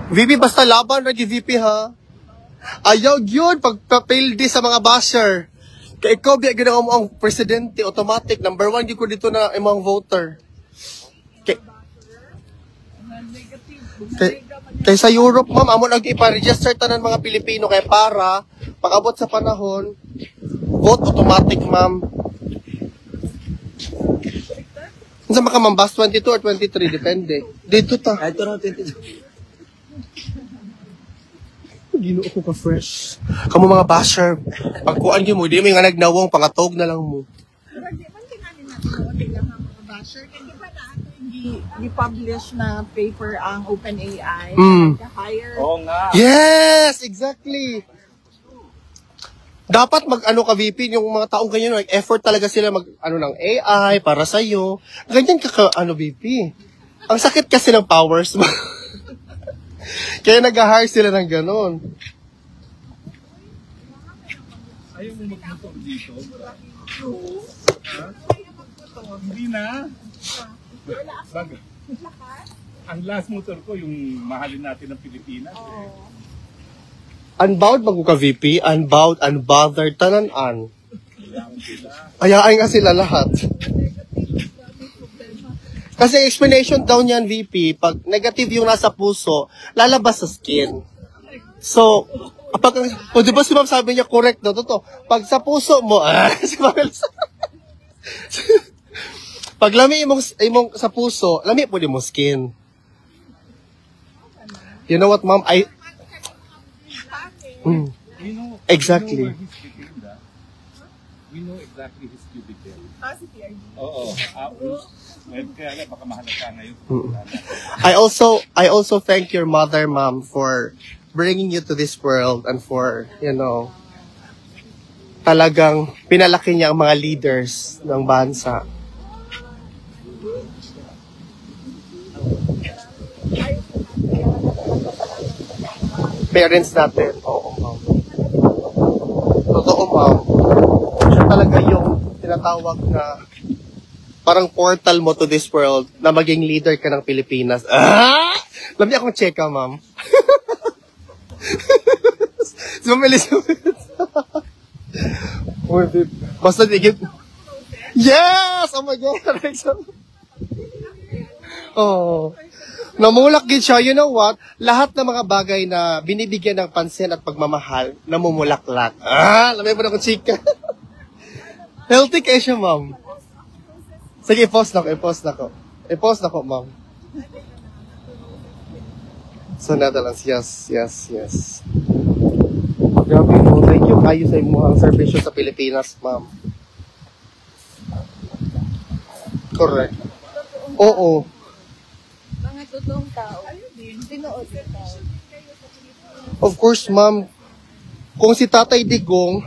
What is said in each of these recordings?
VP, basta laban na VP ha. Ayaw yun, pagpapildi sa mga basher. Kaya ikaw, biya gina mo ang presidente, automatic, number 1, ko dito na imong voter. Kaya sa Europe, ma'am, amo nang ipa-register tanan mga Pilipino kaya para, pag-abot sa panahon, vote automatic, ma'am. Saan ka, ma'am? Bus 22 or 23, depende. Dito ta. Ito na, 22. Ginoo ko ka fresh. Kamu mga basher, pagkuan gyud mo, di mo nga nagnawong pangatog na lang mo. Pero di man tingali natin ang mga basher kaya di ba na ato i-publish na paper ang OpenAI to hire. Oo nga. Yes, exactly. Dapat mag-ano ka VP, yung mga taong ganyan, effort talaga sila mag-ano ng AI para sa iyo. Ganyan ka ano VP. Ang sakit kasi ng powers mo. Kaya nag-hire sila ng ganon. Ayaw mo magmotor dito? Ha? Hindi na. Baga. Ang last motor ko, yung mahalin natin ng Pilipinas. Unbound mag ka VP, unbound, unbothered, tanan-an. Ayain nga sila lahat. Kasi explanation daw niyan, VP, pag negative yung nasa puso, lalabas sa skin. So, di ba si ma'am sabi niya, correct daw, totoo. Pag sa puso mo, pag lami imong sa puso, lami po di mo skin. You know what, ma'am? Exactly. We know exactly his cubicle. Si PRG. Oo. Kaya baka mahalata ngayon. I also thank your mother, ma'am, for bringing you to this world and for, talagang pinalaki niya ang mga leaders ng bansa. Parents natin. Oo, ma'am. Totoo, ma'am. Siya talaga yung tinatawag na parang portal mo to this world na maging leader ka ng Pilipinas. Alam niya akong checka, ma'am. Si Ma'am Elizabeth. Basta digit. Yes! Oh my God! Oh. Namulak din siya. You know what? Lahat ng mga bagay na binibigyan ng pansin at pagmamahal, namumulaklak. Alam mo na akong chika. Healthy kayo siya, ma'am. Sige, i-post na ko. I-post na ko, ma'am. So, Netherlands. Yes. Grabe mo. Thank you kayo sa inyong servisyo sa Pilipinas, ma'am. Correct. Oo. Mga totoong tao. Tinuod yung tao. Of course, ma'am. Kung si Tatay Digong,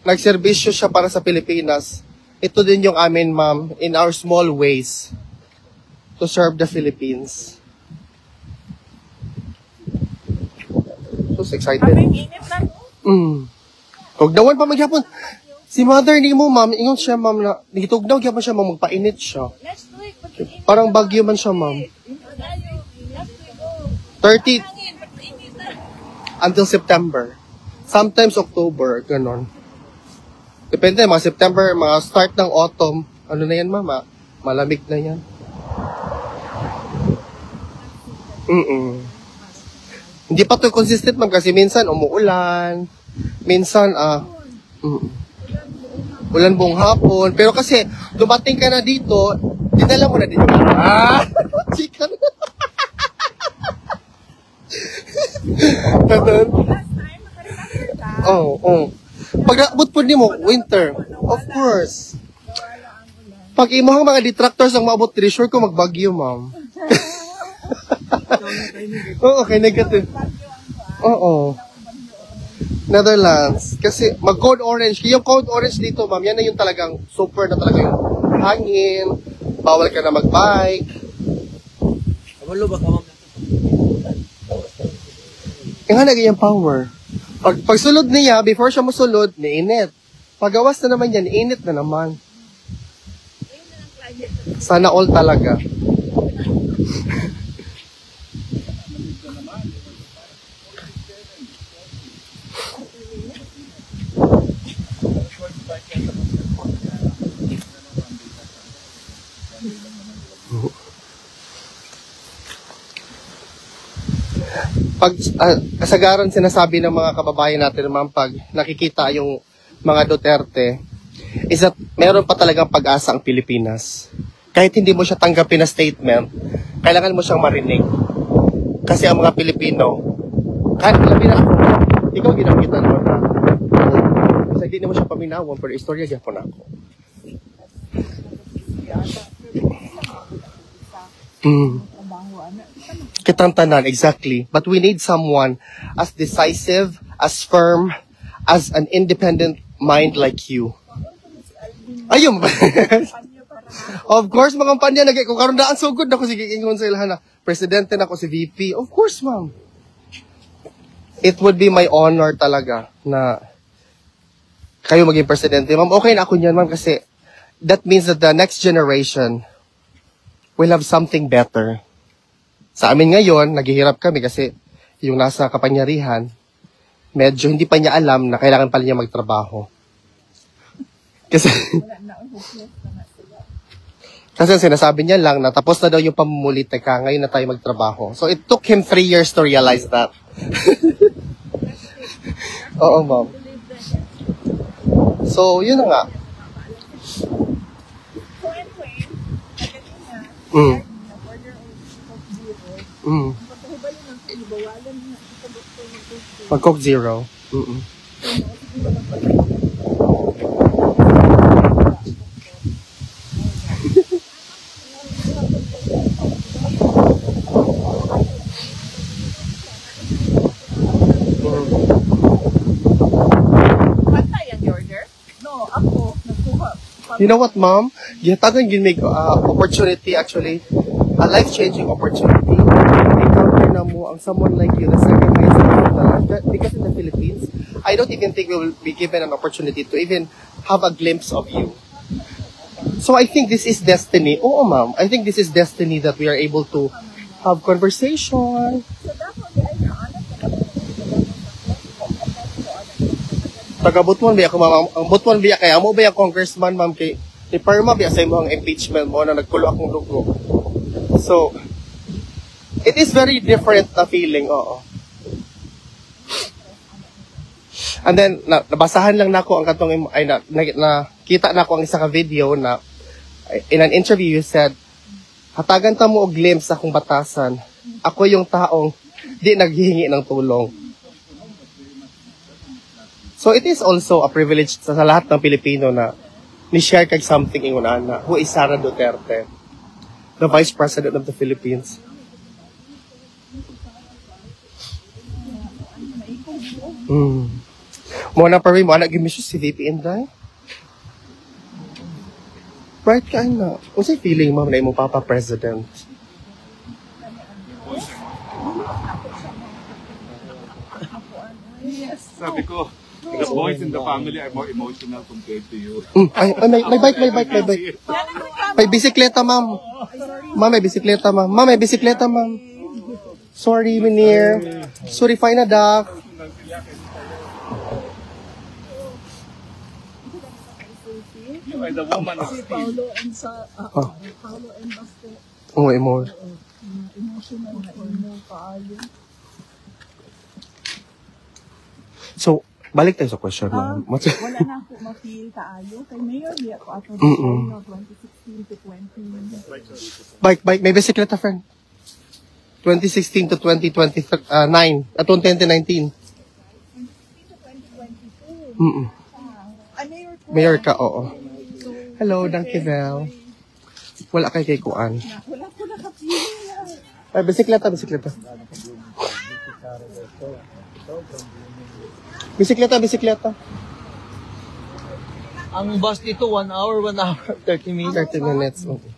nagserbisyo siya para sa Pilipinas, ito din yung amin, ma'am, in our small ways to serve the Philippines. So excited. Kaming init na no? Huwag naman pa maghapon. Si mother ni mo, ma'am, ingon siya, ma'am, na nagitugnaw gyapon siya, ma'am, magpainit siya. Next week, pag-init. Parang bagyo man siya, ma'am. Last week, 30 hangin, pag-init na. until September. Sometimes October, ganon. Depende, mga September, mga start ng autumn. Ano na yan, mama? Malamig na yan. Hindi pa to consistent, ma'am, kasi minsan umuulan. Minsan, ulan buong hapon. Pero kasi, dumating ka na dito, dinala mo na din. Chicken. Ganun. Last time, makaremember ka. Oo. Pag naabot po mo, winter. Of course. Pag imong mga detractors ang maabot, sure ko magbagyo, ma'am. Oo, okay, negative. Oo. Netherlands. Kasi mag-code orange. Yung code orange dito, ma'am, yan na yung talagang super na talaga yung hangin. Bawal ka na mag-bike. Walo ba ka, ma'am? Yung nga yung power. Pag sulod niya, before siya musulod, niinit. Pagawas na naman yan, init na naman. Sana all talaga. Pag kasagaran sinasabi ng mga kababayan natin, ma'am, pag nakikita yung mga Duterte, is that meron pa talagang pag-asa ang Pilipinas. Kahit hindi mo siya tanggapin na statement, kailangan mo siyang marinig. Kasi ang mga Pilipino, kahit labi na ako, ikaw ginamita naman na. Kasi hindi naman siya paminawon, pero istorya dyan po na ako. Kitantanan, exactly. But we need someone as decisive, as firm, as an independent mind like you. Ayun. Of course, mga panya, kung karoon daan sugod ako, sige, ingon sa ilahan na, presidente na ako si VP. Of course, ma'am. It would be my honor talaga na kayo maging presidente. Ma'am, okay na ako niyan, ma'am, kasi that means that the next generation will have something better. Sa amin ngayon, naghihirap kami kasi yung nasa kapangyarihan, medyo hindi pa niya alam na kailangan pala niya magtrabaho. Kasi, kasi ang sinasabi niya lang na tapos na daw yung pamumulitika, ngayon na tayo magtrabaho. So it took him 3 years to realize that. Oo, ma'am. So, yun na nga. So anyway, Mm. Mm. Mag Coke Zero. Mm-mm. You know what, ma'am? Gihatagan yun make opportunity, actually. A life-changing opportunity. Encounter na mo ang someone like you na sacrifice because in the Philippines, I don't even think we will be given an opportunity to even have a glimpse of you. So I think this is destiny. Oo, ma'am. I think this is destiny that we are able to have conversation. Taga Butuan biya ko, ma'am. Ang Butuan biya kaya mo ba yung congressman, ma'am, kay ni Parma biya sa imong impeachment mo na nagkulo akong dugo. So, it is very different na feeling, oo. And then, nabasahan lang nako ang katong, ay, nakita na ko ang isa ka video na, in an interview you said, hatagan ta mo og glimpse sa akong batasan. Ako yung taong di naghihingi ng tulong. So, it is also a privilege sa lahat ng Pilipino na ni-share kag something ingon ana, who is Sara Duterte, the Vice President of the Philippines. Mo na pa rin, mo na gimisyo si VP Inday. Right ka na. What's your feeling, ma'am, na imong Papa President? Sabi ko, the boys in the family are more emotional compared to you. Ay, may bike. May bisikleta, ma'am. Ma'am, may bisikleta, ma'am. Ma'am, may bisikleta, ma'am. Sorry, Minir. Sorry, fine na, dak. You are the woman of steel. Paulo and Baste. Oh, emotional. Emotional na imo kaayo. So, balik tayo sa question, ma'am. Wala na ako ma-feel kaayo. Kay Mayor, di ako ato 2016 to 20. Bike. May bisikleta, friend. 2016 to 2019. 2019. 2016 to 2022. Mayor ka, oo. Hello, Dankivel. Wala kay kuan. Wala ko nakapili. Ay, bisikleta. Bisikleta. Ang bus dito 1 hour, 30 minutes. 30 minutes. Okay.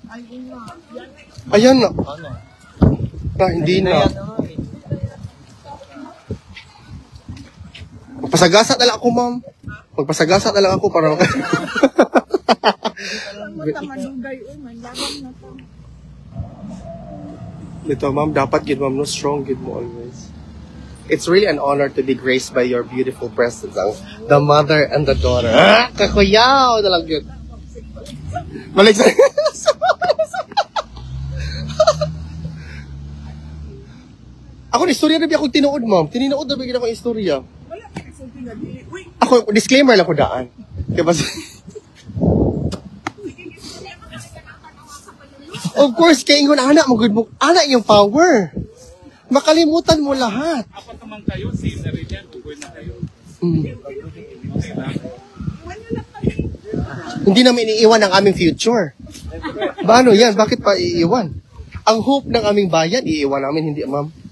Ayun na. Ayan na. Ano? Hindi na. Yan, ano, eh. Magpasagasa na lang ako, ma'am. Magpasagasa na lang ako para Alam mo ta manugay man labang na to. Dito, ma'am, dapat gid ma'am, no, strong gid mo always. It's really an honor to be graced by your beautiful presence, the mother and the daughter. Ah, kakuyaw na lang yun. Balik sa... Ako, istorya na ba akong tinuod, ma'am? Tininood na ba akong istorya? Wala ka nagsulti na dili. Uy, Ako, disclaimer lang ko daan. Kaya ba... Of course, kaya ingon, anak mo, good mo. Anak yung power. Makalimutan mo lahat. Apat naman kayo, same na rin yan. Ugoy na kayo. wala lang kami. Hindi namin iniiwan ang aming future. Paano yan? Bakit pa iiwan? Ang hope ng aming bayan, iiwan namin, hindi, ma'am.